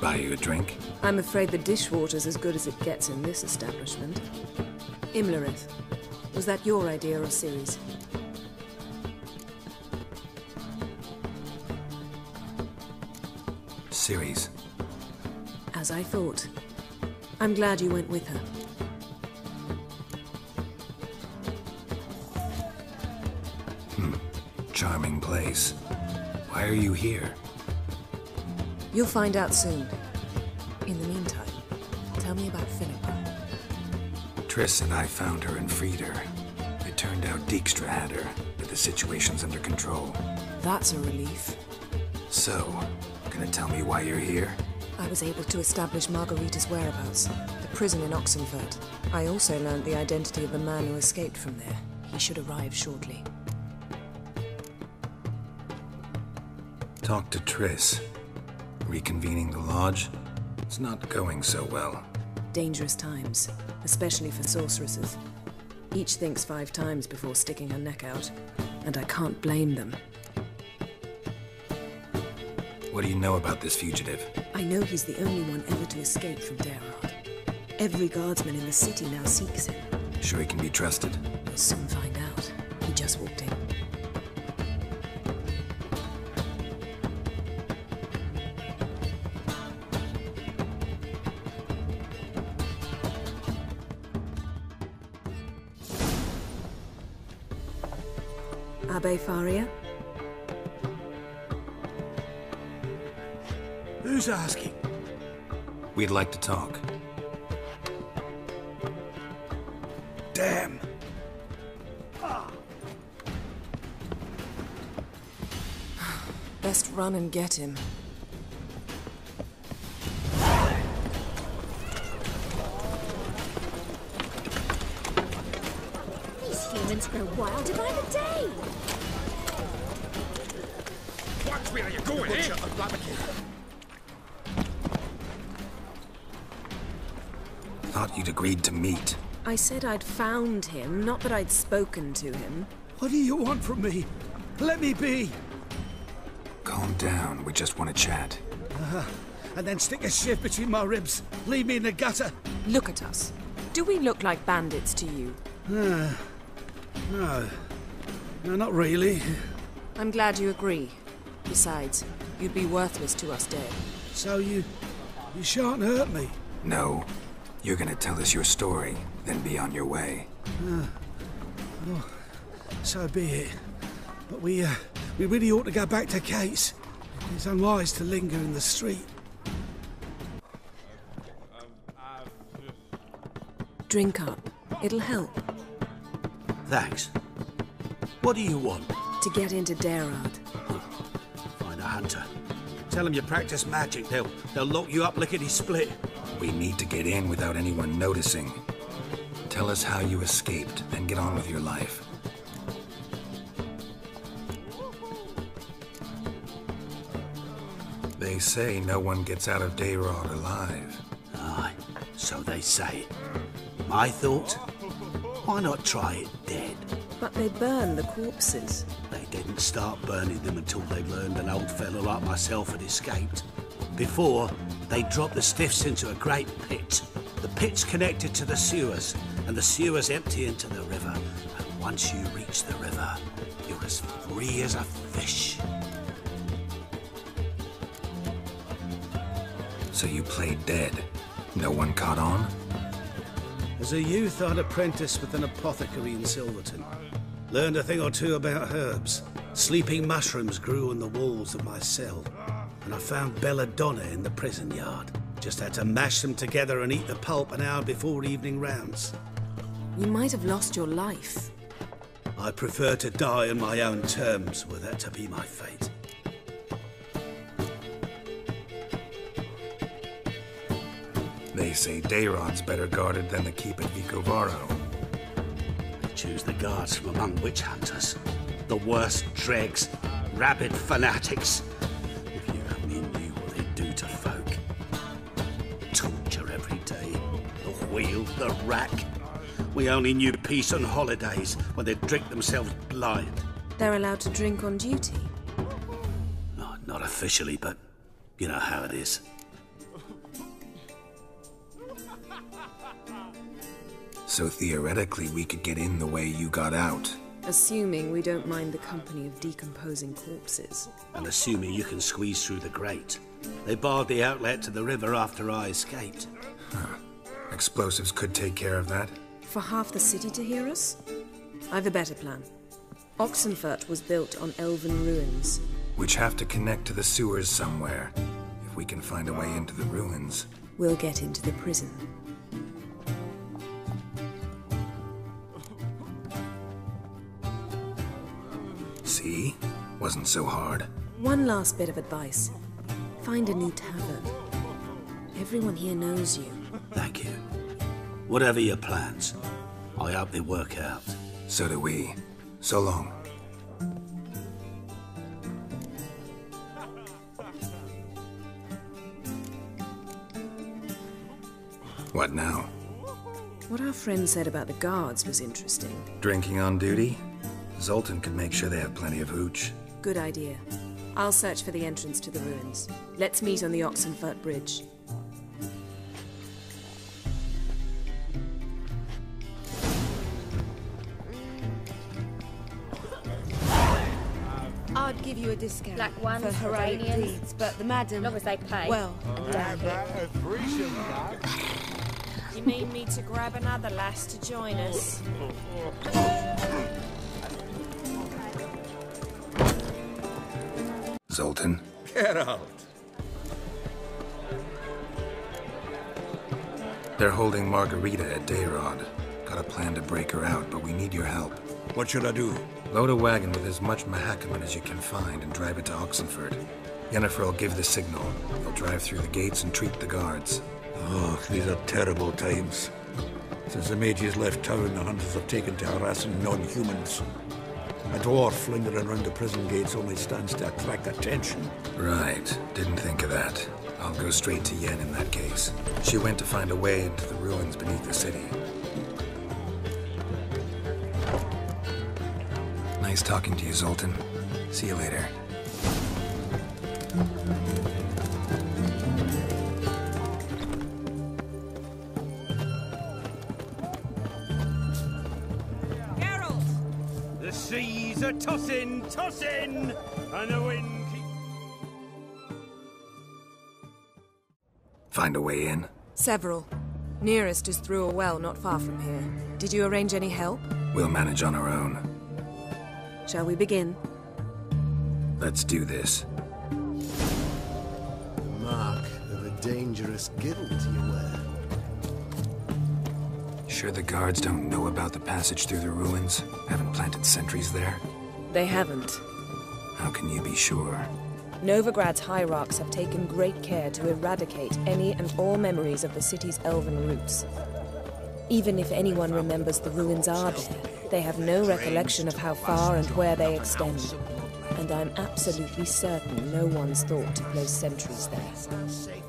Buy you a drink? I'm afraid the dishwater's as good as it gets in this establishment. Imlerith, was that your idea or Ciri's? Ciri's. As I thought. I'm glad you went with her. Charming place. Why are you here? You'll find out soon. In the meantime, tell me about Philippa. Triss and I found her and freed her. It turned out Dijkstra had her, but the situation's under control. That's a relief. So, gonna tell me why you're here? I was able to establish Margarita's whereabouts, the prison in Oxenfurt. I also learned the identity of the man who escaped from there. He should arrive shortly. Talk to Triss. Reconvening the lodge? It's not going so well. Dangerous times, especially for sorceresses. Each thinks 5 times before sticking her neck out, and I can't blame them. What do you know about this fugitive? I know he's the only one ever to escape from Daerad. Every guardsman in the city now seeks him. Sure he can be trusted? We'll soon find out. He just walked in. Abbe Faria? Who's asking? We'd like to talk. Damn. Best run and get him. These humans grow wild by the day. Watch where you're going, eh? Thought you'd agreed to meet. I said I'd found him, not that I'd spoken to him. What do you want from me? Let me be. Calm down, we just want to chat. And then stick a shiv between my ribs. Leave me in the gutter. Look at us. Do we look like bandits to you? No. No, not really. I'm glad you agree. Besides, you'd be worthless to us dead. So you shan't hurt me. No. You're gonna tell us your story, then be on your way. Oh, so be it. But we really ought to go back to Kate's. It's unwise to linger in the street. Drink up. It'll help. Thanks. What do you want? To get into Daerad. Find a hunter. Tell them you practice magic. They'll lock you up lickety-split. We need to get in without anyone noticing. Tell us how you escaped, then get on with your life. They say no one gets out of Daerad alive. Aye, so they say. My thought? Why not try it dead? But they burn the corpses. They didn't start burning them until they learned an old fellow like myself had escaped. Before, they dropped the stiffs into a great pit. The pit's connected to the sewers, and the sewers empty into the river. And once you reach the river, you're as free as a fish. So you played dead. No one caught on? As a youth, I'd apprenticed with an apothecary in Silverton. Learned a thing or two about herbs. Sleeping mushrooms grew on the walls of my cell. And I found belladonna in the prison yard. Just had to mash them together and eat the pulp an hour before evening rounds. You might have lost your life. I prefer to die on my own terms, were that to be my fate. They say Daerad's better guarded than the keep at Vicovaro. They choose the guards from among witch hunters. The worst dregs, rabid fanatics. If you only knew what they do to folk. Torture every day. The wheel, the rack. We only knew peace on holidays when they'd drink themselves blind. They're allowed to drink on duty? Not officially, but you know how it is. So theoretically, we could get in the way you got out. Assuming we don't mind the company of decomposing corpses. And assuming you can squeeze through the grate. They barred the outlet to the river after I escaped. Explosives could take care of that. For half the city to hear us? I've a better plan. Oxenfurt was built on elven ruins. Which have to connect to the sewers somewhere. If we can find a way into the ruins. We'll get into the prison. See? Wasn't so hard. One last bit of advice. Find a new tavern. Everyone here knows you. Thank you. Whatever your plans, I hope they work out. So do we. So long. What now? What our friend said about the guards was interesting. Drinking on duty? Zoltan could make sure they have plenty of hooch. Good idea. I'll search for the entrance to the ruins. Let's meet on the Oxenfurt Bridge. I'd give you a discount Like one for heroic Iranians? deeds, but the madam... As long as they pay. Well, You mean me to grab another lass to join us? Zoltan? Get out. They're holding Margarita at Dayrod. Got a plan to break her out, but we need your help. What should I do? Load a wagon with as much Mahakaman as you can find and drive it to Oxenfurt. Yennefer will give the signal. They'll drive through the gates and treat the guards. Oh, these are terrible times. Since the mages left town, the hunters have taken to harassing non-humans. A dwarf lingering around the prison gates only stands to attract attention. Right. Didn't think of that. I'll go straight to Yen in that case. She went to find a way into the ruins beneath the city. Nice talking to you, Zoltan. See you later. The seas are tossing, tossing, and the wind keeps... Find a way in? Several. Nearest is through a well not far from here. Did you arrange any help? We'll manage on our own. Shall we begin? Let's do this. The mark of a dangerous guild you wear. Sure the guards don't know about the passage through the ruins? Haven't planted sentries there? They haven't. How can you be sure? Novigrad's hierarchs have taken great care to eradicate any and all memories of the city's elven roots. Even if anyone remembers the ruins are there, they have no recollection of how far and where they extend. And I'm absolutely certain no one's thought to place sentries there.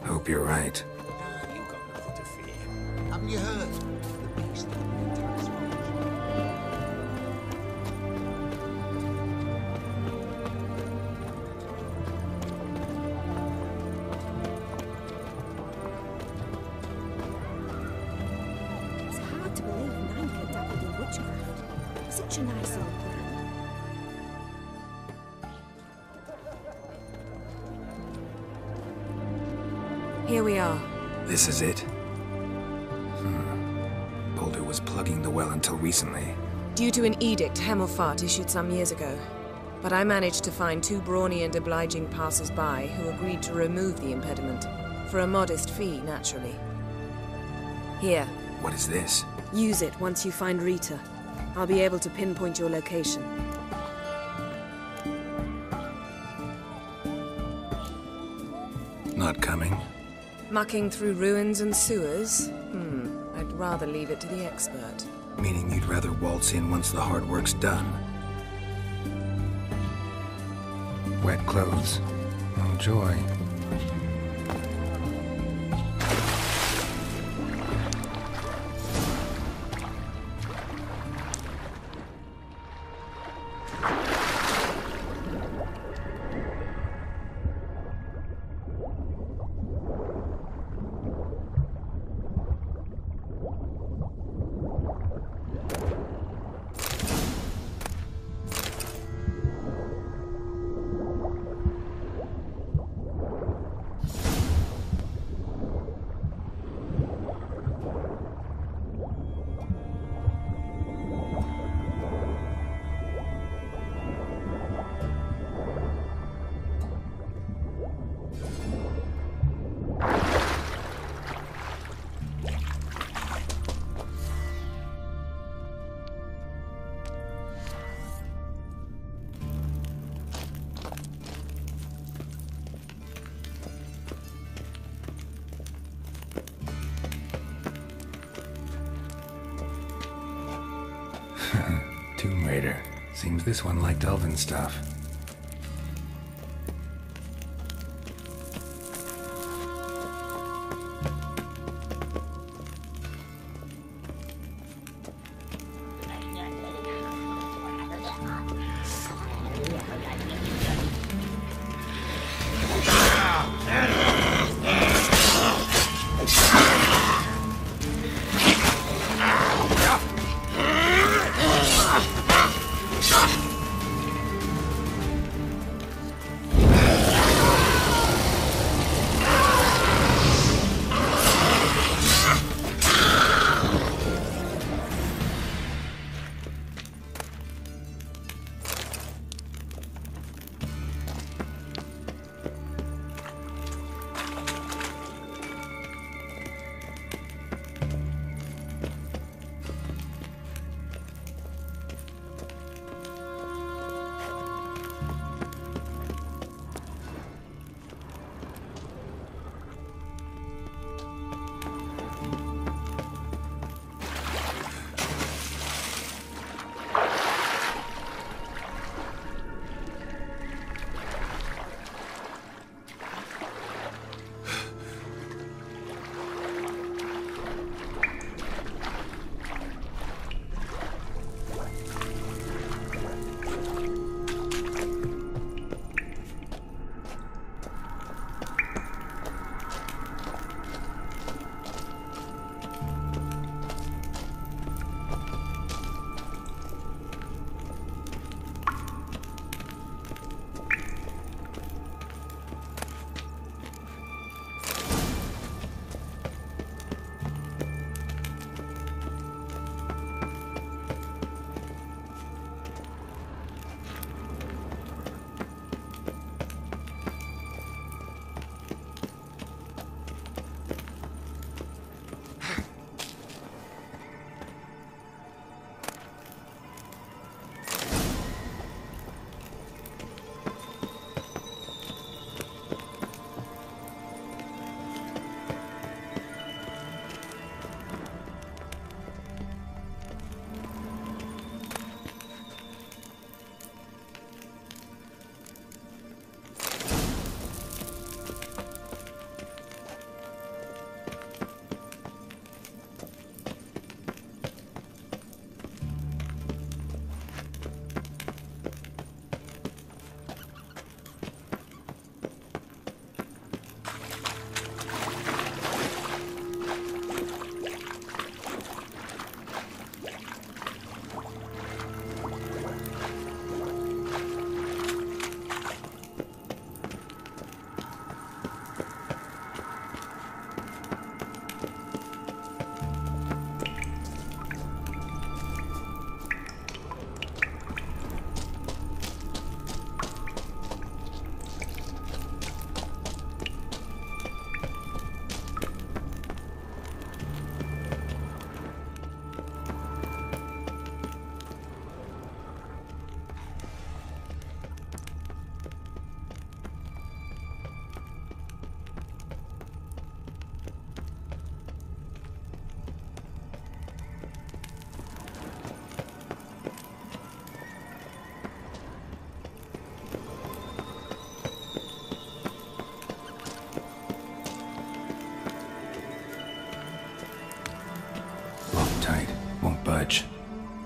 Hope you're right. You've got nothing to fear. Haven't you heard? The beast that It's hard to believe Nanka dabbled in witchcraft. Such a nice old plan. Here we are. This is it? Boulder was plugging the well until recently. Due to an edict Hemmelfart issued some years ago. But I managed to find two brawny and obliging passers-by who agreed to remove the impediment. For a modest fee, naturally. Here, What is this? use it once you find Rita. I'll be able to pinpoint your location. Not coming? Mucking through ruins and sewers? I'd rather leave it to the expert. Meaning you'd rather waltz in once the hard work's done? Wet clothes. Oh, joy. refrigerator. Seems this one liked elven stuff.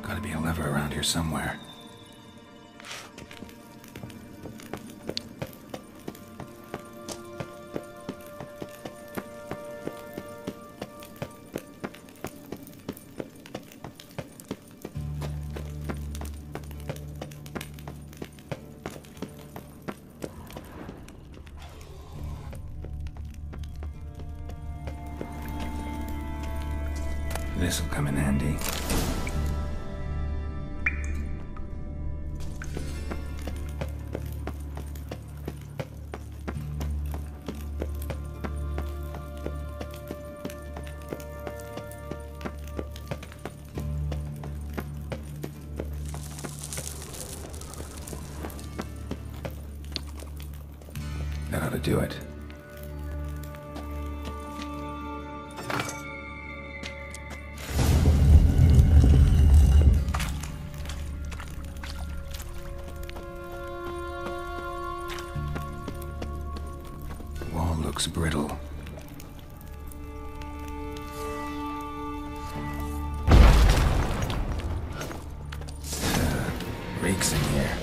Gotta be a lever around here somewhere. This'll come in handy. That ought to do it. looks brittle. Reeks in here.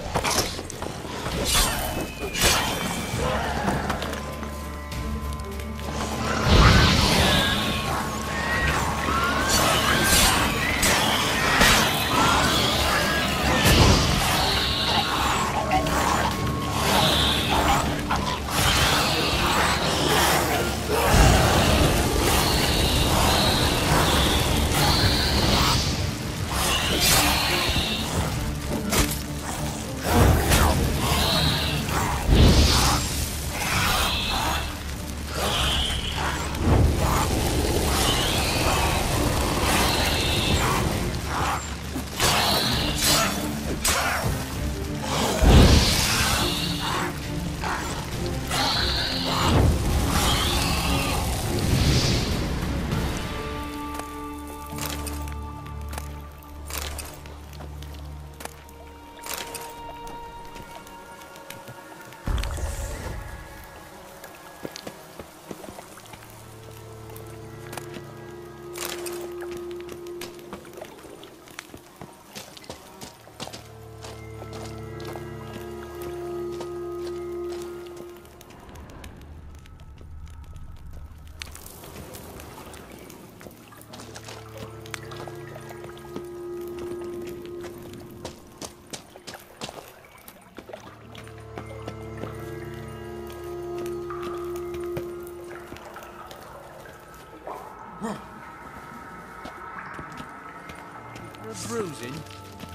Bruising?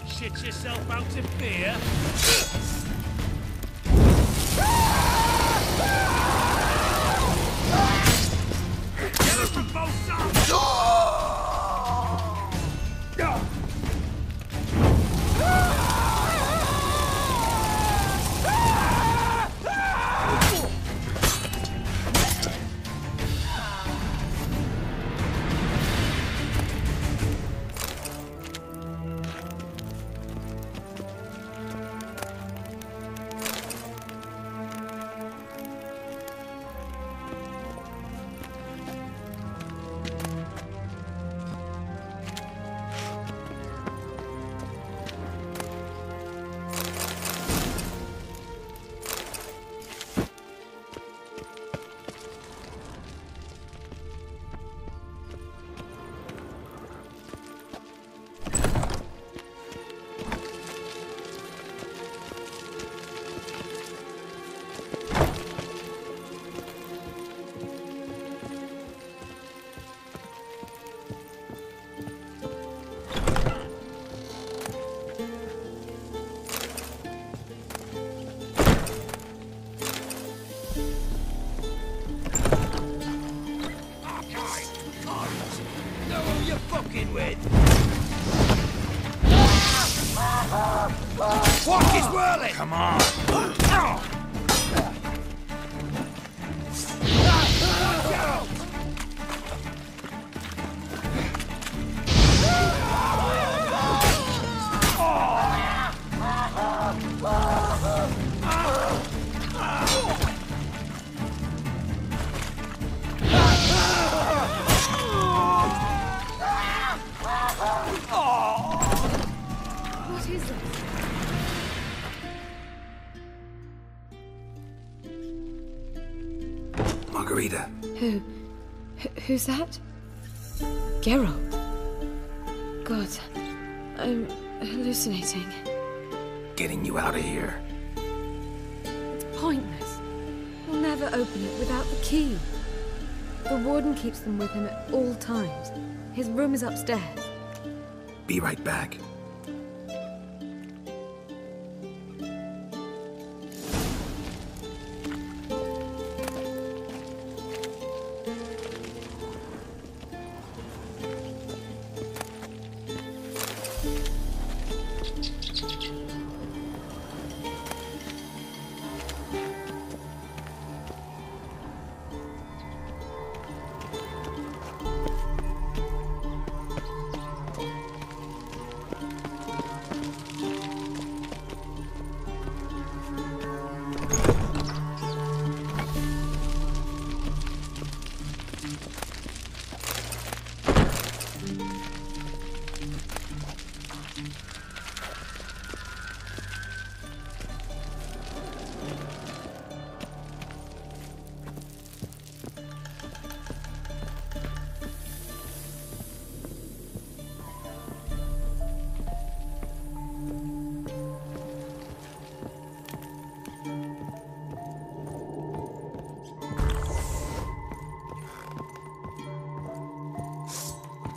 Shit yourself out of fear? Get us from both sides! What is whirling? Come on! What is it? Margarita. Who's that? Geralt. God, I'm hallucinating. Getting you out of here. It's pointless. We'll never open it without the key. The warden keeps them with him at all times. His room is upstairs. Be right back.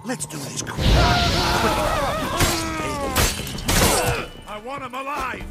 Let's do this quick. I want him alive!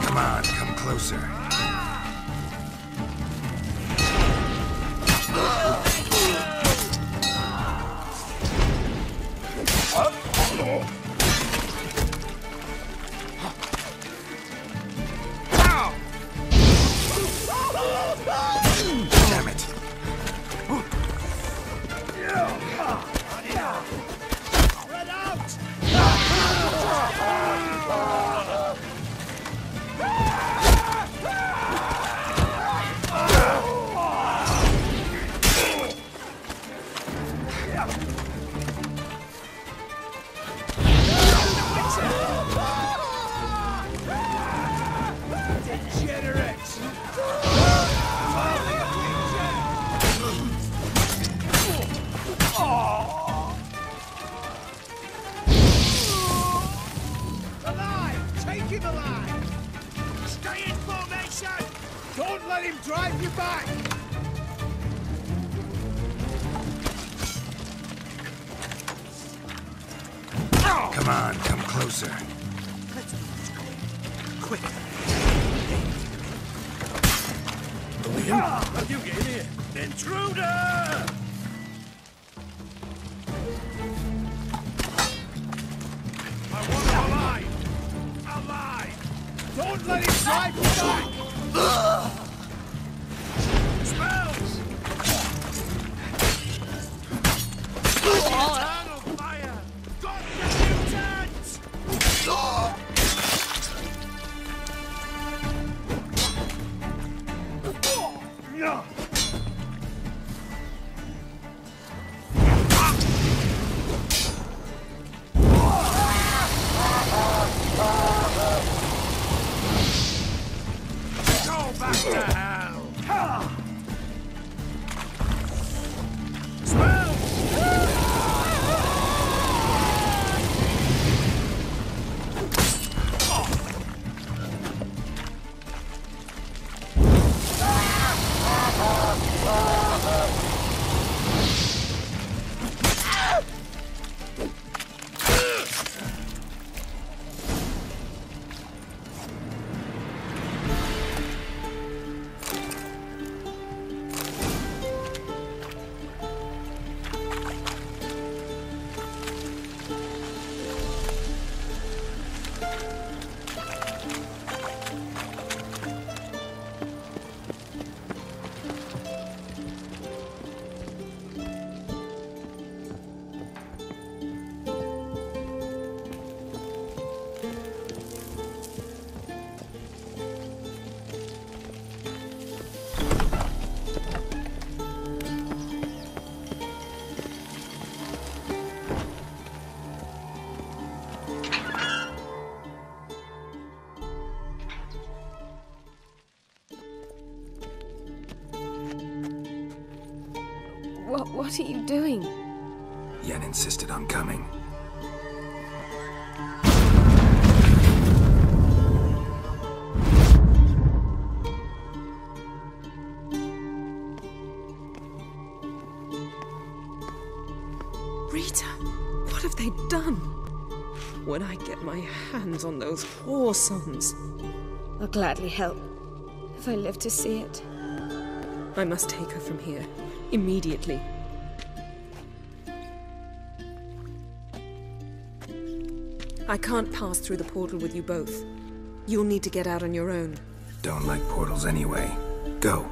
Come on, come closer. Damn it. Spread out! Degenerates! Alive! Take him alive! Stay in formation! Don't let him drive you back! Come on, come closer. Let's do this quick. You get in here! Intruder! I want him alive! Alive! Don't let him drive you back! Smells! Turn on fire! Got the mutants! Go back to hell! Smells! What are you doing? Yen insisted on coming. when I get my hands on those Ozons. I'll gladly help, if I live to see it. I must take her from here, immediately. I can't pass through the portal with you both. You'll need to get out on your own. Don't like portals anyway. Go.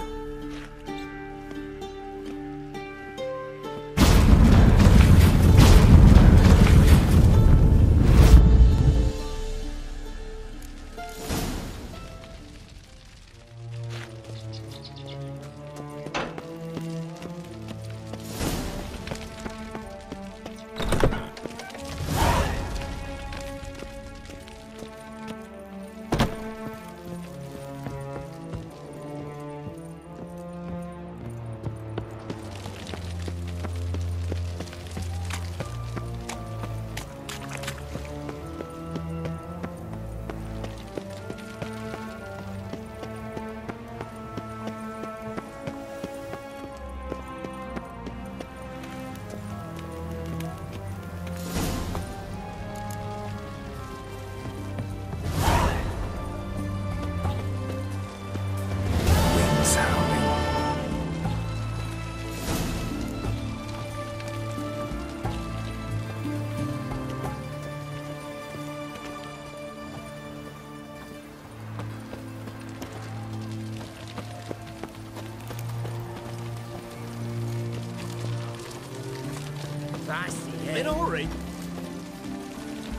Minori?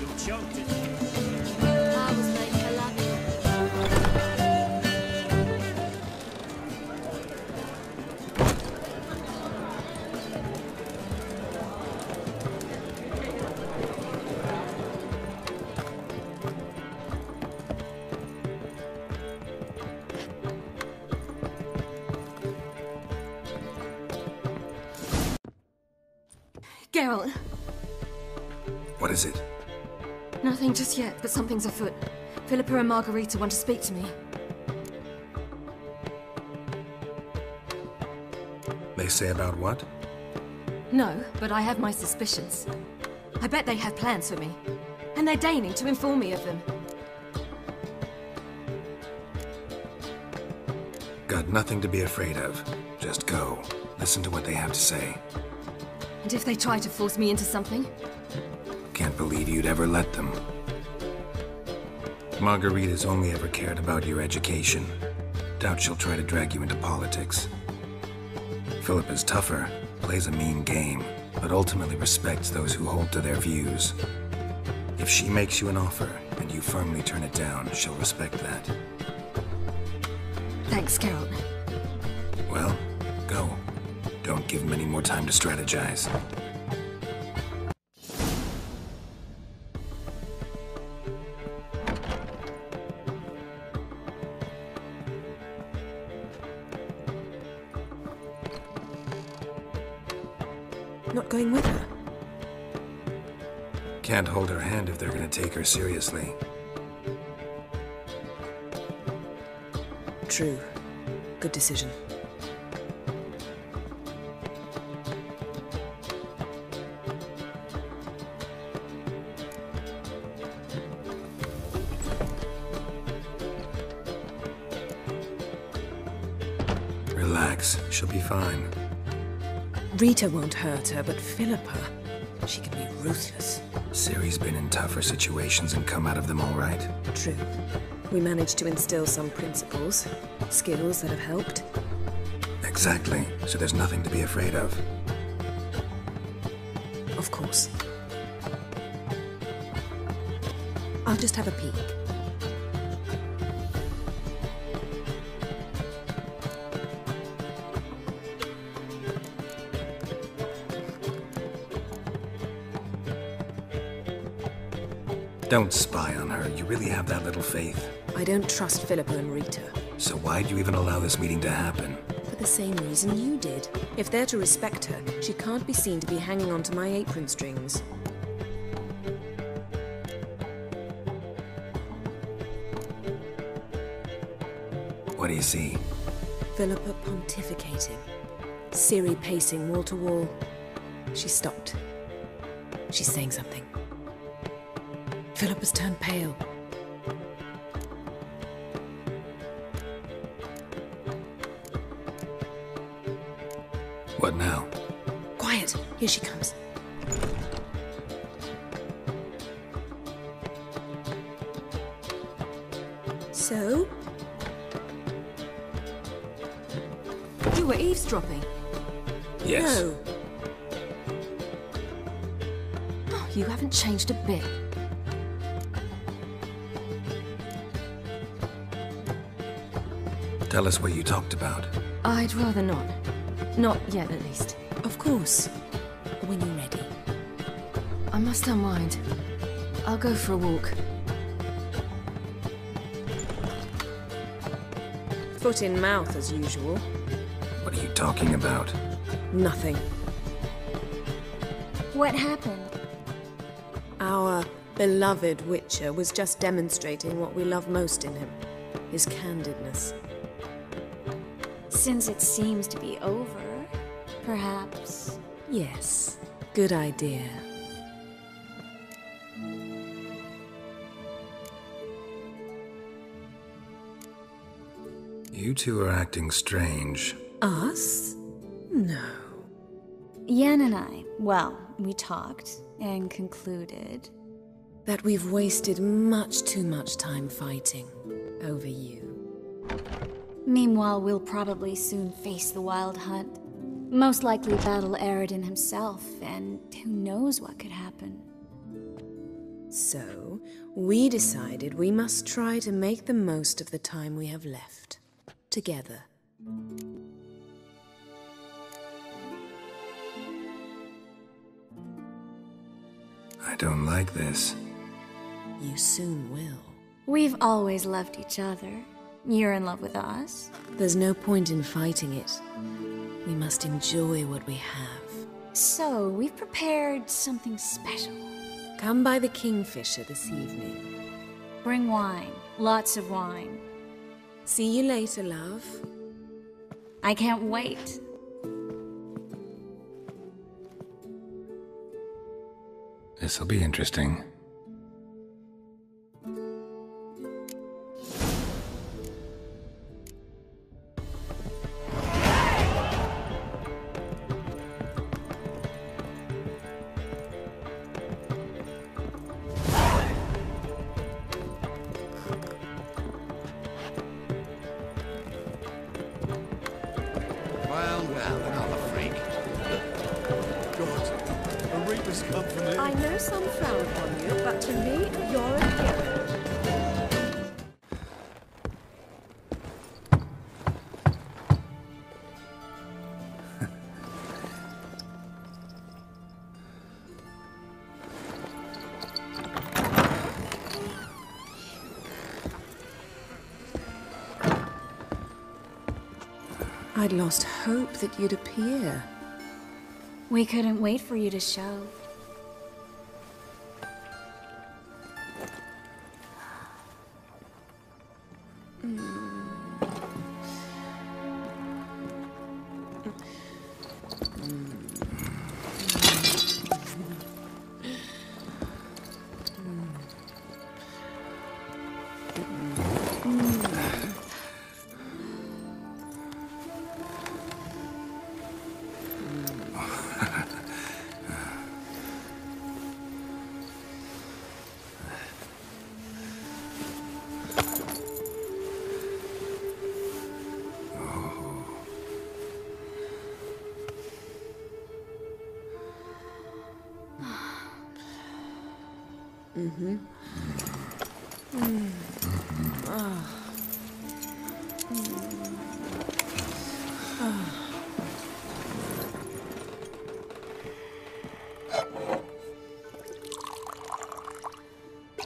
You choked it. I was made for loving. Geralt, What is it? nothing just yet, but something's afoot. Philippa and Margarita want to speak to me. They say about what? No, but I have my suspicions. I bet they have plans for me, and they're deigning to inform me of them. Got nothing to be afraid of. Just go. Listen to what they have to say. And if they try to force me into something? Can't believe you'd ever let them. Margarita's only ever cared about your education. Doubt she'll try to drag you into politics. Philippa's tougher, plays a mean game, but ultimately respects those who hold to their views. If she makes you an offer, and you firmly turn it down, she'll respect that. Thanks, Geralt. Well, go. Don't give them any more time to strategize. Not going with her? Can't hold her hand if they're gonna take her seriously. True. Good decision. Relax, she'll be fine. Rita won't hurt her, but Philippa, she can be ruthless. Ciri's been in tougher situations and come out of them all right. True. We managed to instill some principles, skills that have helped. Exactly, so there's nothing to be afraid of. Of course. I'll just have a peek. Don't spy on her. You really have that little faith. I don't trust Philippa and Rita. So why'd you even allow this meeting to happen? For the same reason you did. If they're to respect her, she can't be seen to be hanging onto my apron strings. What do you see? Philippa pontificating. Ciri pacing wall to wall. She stopped. She's saying something. Philip has turned pale. What now? Quiet! Here she comes. So? You were eavesdropping. Yes. No. Oh, you haven't changed a bit. Tell us what you talked about. I'd rather not. Not yet, at least. Of course. When you're ready. I must unwind. I'll go for a walk. Foot in mouth, as usual. What are you talking about? Nothing. What happened? Our beloved Witcher was just demonstrating what we love most in him. His candidness. Since it seems to be over, perhaps... Yes. Good idea. You two are acting strange. Us? No. Yen and I, well, we talked and concluded... That we've wasted much too much time fighting over you. Meanwhile, we'll probably soon face the Wild Hunt. Most likely battle Aridin himself, and who knows what could happen. So, we decided we must try to make the most of the time we have left. Together. I don't like this. You soon will. We've always loved each other. You're in love with us. There's no point in fighting it. We must enjoy what we have. So, we've prepared something special. Come by the Kingfisher this evening. Bring wine. Lots of wine. See you later, love. I can't wait. This'll be interesting. Well, another freak. God, a reaper's come for me. I know some frown upon you, but to me, you're a hero. I'd lost hope that you'd appear. We couldn't wait for you to show.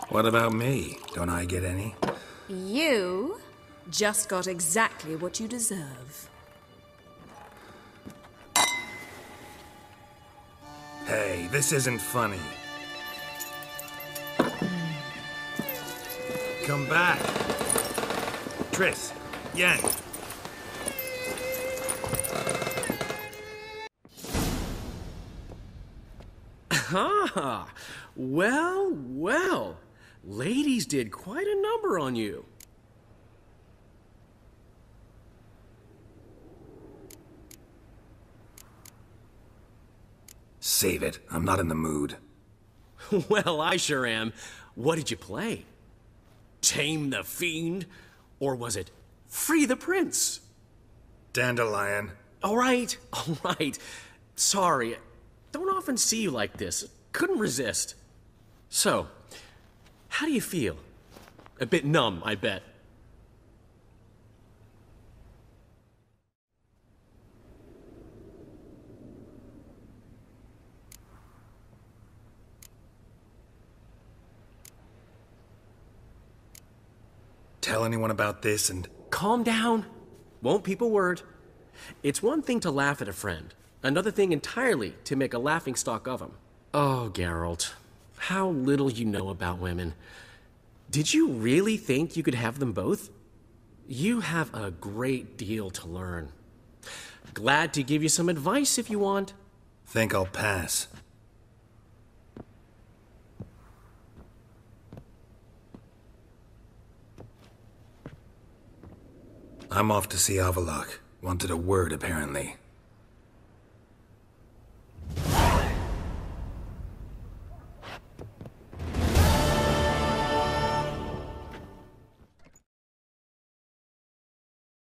What about me? Don't I get any? You just got exactly what you deserve. Hey, this isn't funny. Come back. Triss, Yen. Ah, well, well. Ladies did quite a number on you. Save it. I'm not in the mood. Well, I sure am. What did you play? Tame the Fiend? Or was it Free the Prince? Dandelion. All right. Sorry. Don't often see you like this. Couldn't resist. So, how do you feel? A bit numb, I bet. Tell anyone about this and... Calm down. Won't peep a word. It's one thing to laugh at a friend. Another thing entirely to make a laughingstock of him. Oh, Geralt. How little you know about women. Did you really think you could have them both? You have a great deal to learn. Glad to give you some advice if you want. Think I'll pass. I'm off to see Avallac'h. Wanted a word, apparently.